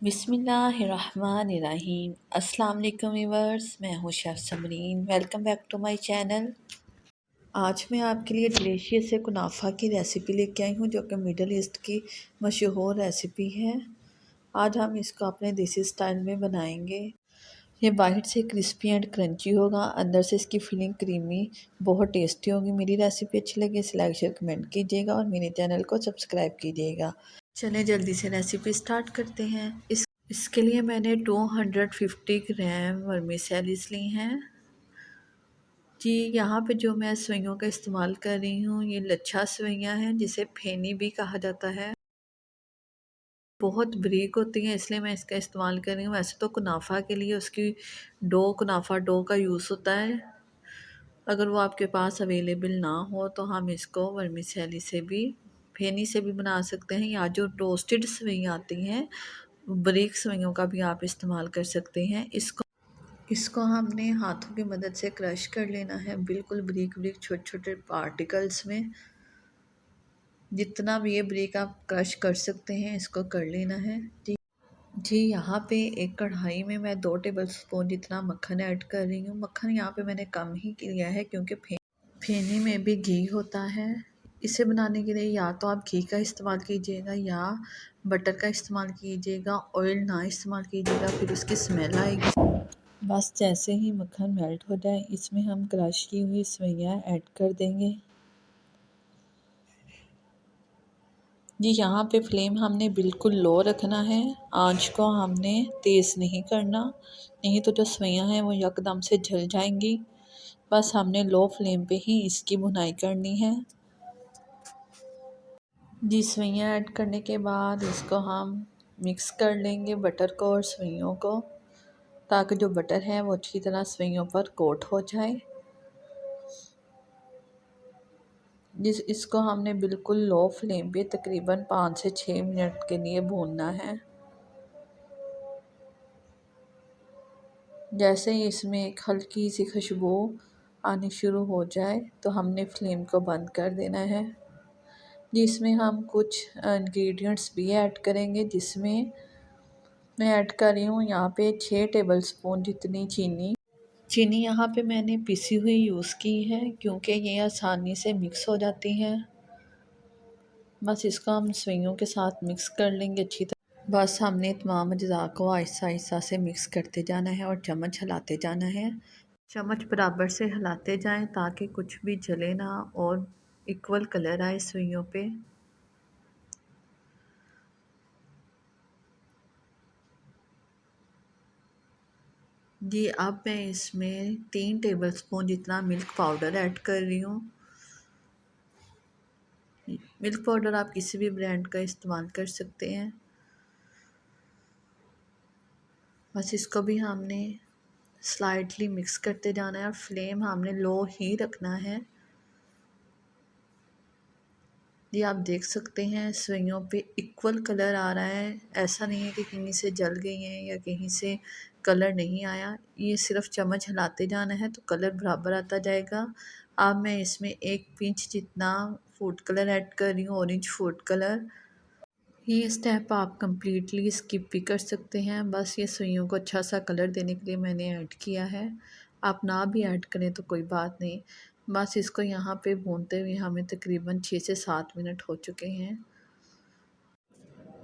बिस्मिल्लाहिर्रहमानिर्रहीम। अस्सलाम वालेकुम व्यूअर्स, मैं हूँ chef Samreen. Welcome back to my channel. आज मैं आपके लिए डिलीशियस से कुनाफा की रेसिपी लेके आई हूँ, जो कि मिडल ईस्ट की मशहूर रेसिपी है। आज हम इसको अपने देसी स्टाइल में बनाएंगे। ये बाहर से क्रिस्पी एंड क्रंची होगा, अंदर से इसकी फिलिंग क्रीमी, बहुत टेस्टी होगी। मेरी रेसिपी अच्छी लगे इसे लाइक शेयर कमेंट कीजिएगा और मेरे चैनल को सब्सक्राइब कीजिएगा। चलें जल्दी से रेसिपी स्टार्ट करते हैं। इसके लिए मैंने 250 ग्राम वर्मीसेलिस ली हैं जी। यहाँ पे जो मैं सवैयों का इस्तेमाल कर रही हूँ, ये लच्छा सवैयाँ हैं, जिसे फेनी भी कहा जाता है। बहुत बारीक होती हैं, इसलिए मैं इसका इस्तेमाल कर रही हूँ। वैसे तो कुनाफा के लिए उसकी कुनाफा डो का यूज़ होता है। अगर वो आपके पास अवेलेबल ना हो तो हम इसको वर्मीसेली से भी, फेनी से भी बना सकते हैं, या जो रोस्टेड सवैयाँ आती हैं, बारीक सवैयों का भी आप इस्तेमाल कर सकते हैं। इसको हमने हाथों की मदद से क्रश कर लेना है, बिल्कुल बारीक बारीक छोटे छोटे पार्टिकल्स में। जितना भी ये बारीक आप क्रश कर सकते हैं, इसको कर लेना है जी। यहाँ पे एक कढ़ाई में मैं 2 टेबल स्पून जितना मक्खन ऐड कर रही हूँ। मक्खन यहाँ पे मैंने कम ही लिया है, क्योंकि फेनी में भी घी होता है। इसे बनाने के लिए या तो आप घी का इस्तेमाल कीजिएगा या बटर का इस्तेमाल कीजिएगा। ऑयल ना इस्तेमाल कीजिएगा, फिर उसकी स्मेल आएगी। बस जैसे ही मक्खन मेल्ट हो जाए, इसमें हम क्रश की हुई सवैयाँ ऐड कर देंगे जी। यहाँ पे फ्लेम हमने बिल्कुल लो रखना है, आंच को हमने तेज़ नहीं करना, नहीं तो जो सवैयाँ हैं वो यकदम से जल जाएंगी। बस हमने लो फ्लेम पे ही इसकी भुनाई करनी है जी। सवैयाँ ऐड करने के बाद इसको हम मिक्स कर लेंगे, बटर को और सवैयों को, ताकि जो बटर है वो अच्छी तरह सवैयों पर कोट हो जाए। इसको हमने बिल्कुल लो फ्लेम पे तकरीबन 5 से 6 मिनट के लिए भूनना है। जैसे ही इसमें एक हल्की सी खुशबू आनी शुरू हो जाए तो हमने फ्लेम को बंद कर देना है जी। इसमें हम कुछ इंग्रेडिएंट्स भी ऐड करेंगे, जिसमें मैं ऐड कर रही हूँ यहाँ पे 6 टेबल स्पून जितनी चीनी यहाँ पे मैंने पिसी हुई यूज़ की है, क्योंकि ये आसानी से मिक्स हो जाती हैं। बस इसको हम सवैयों के साथ मिक्स कर लेंगे अच्छी तरह। बस हमने तमाम अज्जा को आहिस्ता आहिस्ता से मिक्स करते जाना है और चम्मच हिलाते जाना है। चम्मच बराबर से हिलाते जाएं ताकि कुछ भी जले ना और इक्वल कलर आए सवैयों पे जी। अब मैं इसमें 3 टेबल स्पून जितना मिल्क पाउडर ऐड कर रही हूँ। मिल्क पाउडर आप किसी भी ब्रांड का इस्तेमाल कर सकते हैं। बस इसको भी हमने स्लाइटली मिक्स करते जाना है और फ्लेम हमने लो ही रखना है जी। आप देख सकते हैं सवैयों पे इक्वल कलर आ रहा है, ऐसा नहीं है कि कहीं से जल गई हैं या कहीं से कलर नहीं आया। ये सिर्फ चम्मच हिलाते जाना है तो कलर बराबर आता जाएगा। अब मैं इसमें 1 पिंच जितना फूड कलर ऐड कर रही हूँ, ऑरेंज फूड कलर। ये स्टेप आप कंप्लीटली स्किप भी कर सकते हैं, बस ये सवैयों को अच्छा सा कलर देने के लिए मैंने ऐड किया है। आप ना भी ऐड करें तो कोई बात नहीं। बस इसको यहाँ पे भूनते हुए हमें तकरीबन 6 से 7 मिनट हो चुके हैं।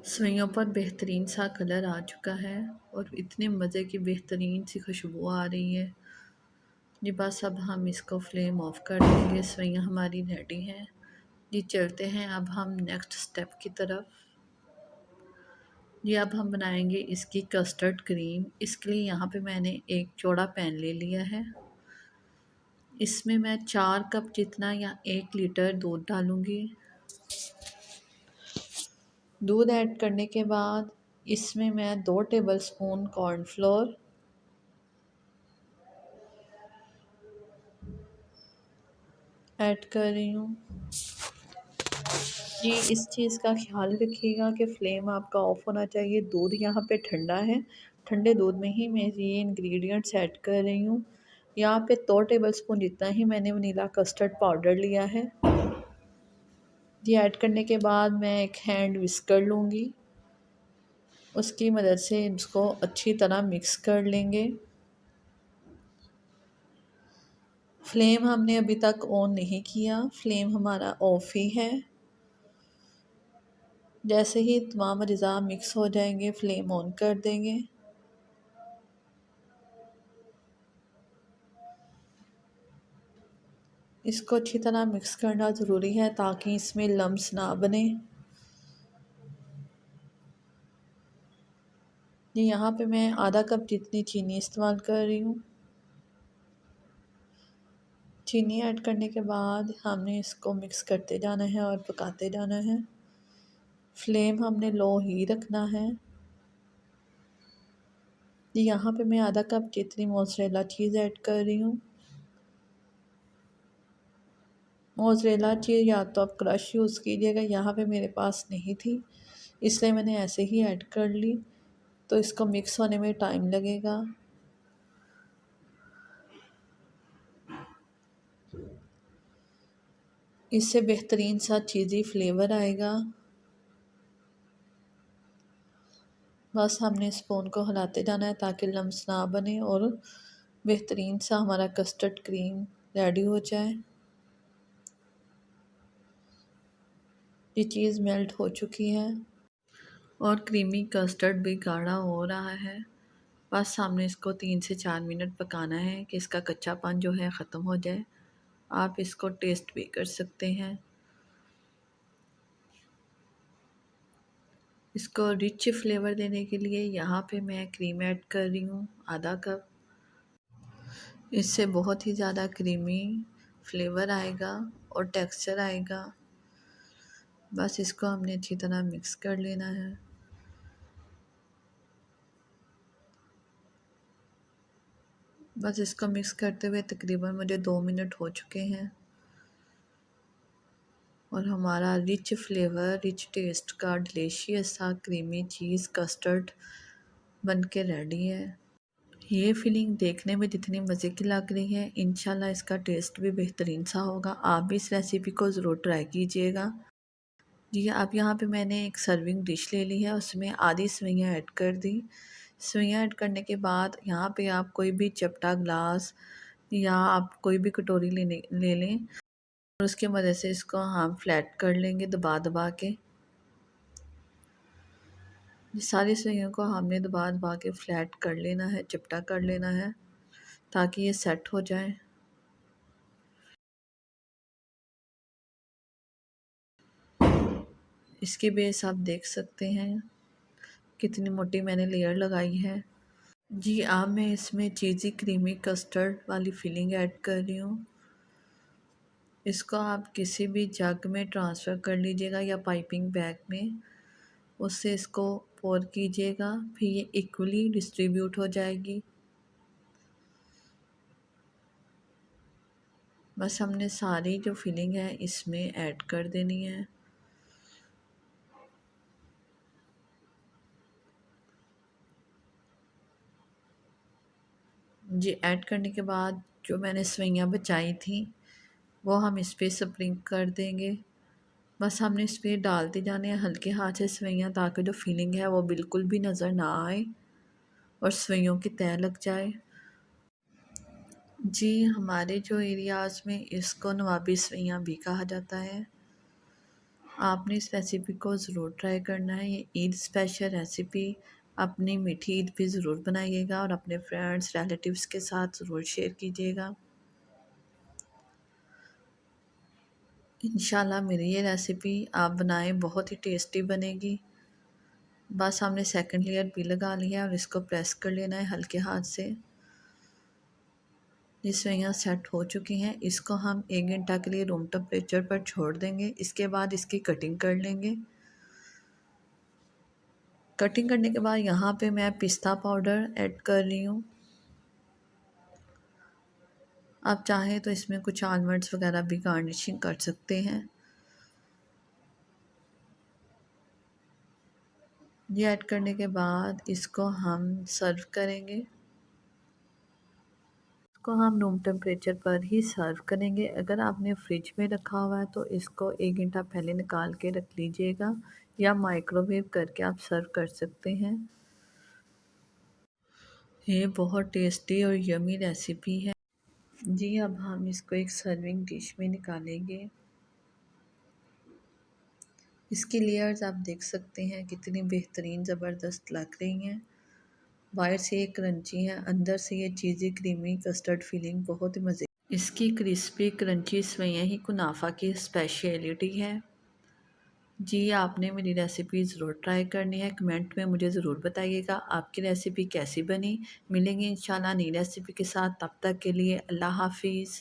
सवैयों पर बेहतरीन सा कलर आ चुका है और इतने मज़े की बेहतरीन सी खुशबू आ रही है जी। बस अब हम इसको फ्लेम ऑफ कर देंगे, सवैयाँ हमारी रेडी हैं जी। चलते हैं अब हम नेक्स्ट स्टेप की तरफ जी। अब हम बनाएंगे इसकी कस्टर्ड क्रीम। इसके लिए यहाँ पे मैंने एक चौड़ा पैन ले लिया है। इसमें मैं 4 कप जितना या 1 लीटर दूध डालूँगी। दूध ऐड करने के बाद इसमें मैं 2 टेबलस्पून कॉर्नफ्लोर, ऐड कर रही हूँ जी। इस चीज़ का ख्याल रखिएगा कि फ्लेम आपका ऑफ होना चाहिए। दूध यहाँ पे ठंडा है, ठंडे दूध में ही मैं ये इंग्रेडिएंट्स ऐड कर रही हूँ। यहाँ पे 2 टेबलस्पून जितना ही मैंने वनीला कस्टर्ड पाउडर लिया है ये ऐड करने के बाद मैं एक हैंड विस्कर लूँगी उसकी मदद से इसको अच्छी तरह मिक्स कर लेंगे। फ्लेम हमने अभी तक ऑन नहीं किया, फ्लेम हमारा ऑफ ही है। जैसे ही तमाम अज़ा मिक्स हो जाएंगे फ्लेम ऑन कर देंगे। इसको अच्छी तरह मिक्स करना ज़रूरी है ताकि इसमें लम्स ना बने। ये यहाँ पे मैं आधा कप जितनी चीनी इस्तेमाल कर रही हूँ। चीनी ऐड करने के बाद हमने इसको मिक्स करते जाना है और पकाते जाना है। फ्लेम हमने लो ही रखना है। यहाँ पे मैं आधा कप जितनी मोज़रेला चीज़ ऐड कर रही हूँ। मोज़रेला चीज़ या तो आप क्रश यूज़ कीजिएगा, यहाँ पे मेरे पास नहीं थी इसलिए मैंने ऐसे ही ऐड कर ली। तो इसको मिक्स होने में टाइम लगेगा। इससे बेहतरीन सा चीज़ी फ्लेवर आएगा। बस हमने स्पून को हिलाते जाना है ताकि लम्स ना बने और बेहतरीन सा हमारा कस्टर्ड क्रीम रेडी हो जाए। ये चीज़ मेल्ट हो चुकी है और क्रीमी कस्टर्ड भी गाढ़ा हो रहा है। बस हमने इसको 3 से 4 मिनट पकाना है कि इसका कच्चापन जो है ख़त्म हो जाए। आप इसको टेस्ट भी कर सकते हैं। इसको रिच फ्लेवर देने के लिए यहाँ पे मैं क्रीम ऐड कर रही हूँ आधा कप। इससे बहुत ही ज़्यादा क्रीमी फ्लेवर आएगा और टेक्सचर आएगा। बस इसको हमने अच्छी तरह मिक्स कर लेना है। बस इसको मिक्स करते हुए तकरीबन मुझे 2 मिनट हो चुके हैं और हमारा रिच फ्लेवर, रिच टेस्ट का डिलीशियस सा क्रीमी चीज़ कस्टर्ड बनके रेडी है। ये फीलिंग देखने में जितनी मज़े की लग रही है, इंशाल्लाह इसका टेस्ट भी बेहतरीन सा होगा। आप भी इस रेसिपी को ज़रूर ट्राई कीजिएगा। जी, अब यहाँ पे मैंने एक सर्विंग डिश ले ली है, उसमें आधी सेवइयाँ ऐड कर दी। सेवइयाँ ऐड करने के बाद यहाँ पे आप कोई भी चपटा ग्लास या आप कोई भी कटोरी ले लें और उसकी मदद से इसको हम फ्लैट कर लेंगे दबा दबा के। ये सारी सेवइयों को हमने दबा दबा के फ्लैट कर लेना है, चपटा कर लेना है ताकि ये सेट हो जाए। इसकी बेस आप देख सकते हैं कितनी मोटी मैंने लेयर लगाई है। जी, अब मैं इसमें चीज़ी क्रीमी कस्टर्ड वाली फिलिंग ऐड कर रही हूँ। इसको आप किसी भी जग में ट्रांसफ़र कर लीजिएगा या पाइपिंग बैग में, उससे इसको पोर कीजिएगा, फिर ये इक्वली डिस्ट्रीब्यूट हो जाएगी। बस हमने सारी जो फिलिंग है इसमें ऐड कर देनी है। जी, ऐड करने के बाद जो मैंने सेवइयाँ बचाई थी वो हम इस पे स्प्रिंग कर देंगे। बस हमने इस पे डालते जाने हैं हल्के हाथ से सेवइयाँ ताकि जो फिलिंग है वो बिल्कुल भी नज़र ना आए और सेवइयों की तह लग जाए। जी, हमारे जो एरियाज़ में इसको नवाबी सेवइयाँ भी कहा जाता है। आपने इस रेसिपी को ज़रूर ट्राई करना है। ये ईद स्पेशल रेसिपी अपनी मीठी ईद पे ज़रूर बनाइएगा और अपने फ्रेंड्स रिलेटिव्स के साथ ज़रूर शेयर कीजिएगा। इंशाल्लाह मेरी ये रेसिपी आप बनाएं बहुत ही टेस्टी बनेगी। बस हमने सेकंड लेयर भी लगा लिया है और इसको प्रेस कर लेना है हल्के हाथ से। ये सेवइयाँ सेट हो चुकी हैं। इसको हम 1 घंटा के लिए रूम टेम्परेचर पर छोड़ देंगे। इसके बाद इसकी कटिंग कर लेंगे। कटिंग करने के बाद यहाँ पे मैं पिस्ता पाउडर ऐड कर रही हूँ। आप चाहें तो इसमें कुछ आलमंड्स वगैरह भी गार्निशिंग कर सकते हैं। ये ऐड करने के बाद इसको हम सर्व करेंगे। इसको हम रूम टेम्परेचर पर ही सर्व करेंगे। अगर आपने फ्रिज में रखा हुआ है तो इसको 1 घंटा पहले निकाल के रख लीजिएगा। या माइक्रोवेव करके आप सर्व कर सकते हैं। ये बहुत टेस्टी और यमी रेसिपी है जी। अब हम इसको एक सर्विंग डिश में निकालेंगे। इसकी लेयर्स आप देख सकते हैं कितनी बेहतरीन ज़बरदस्त लग रही हैं। बाहर से ये क्रंची है, अंदर से ये चीज़ी क्रीमी कस्टर्ड फीलिंग बहुत ही मज़े। इसकी क्रिस्पी क्रंची सवैयाँ ही कुनाफा की स्पेशलिटी है जी। आपने मेरी रेसिपी ज़रूर ट्राई करनी है। कमेंट में मुझे ज़रूर बताइएगा आपकी रेसिपी कैसी बनी। मिलेंगे इंशाल्लाह नई रेसिपी के साथ, तब तक के लिए अल्लाह हाफिज़।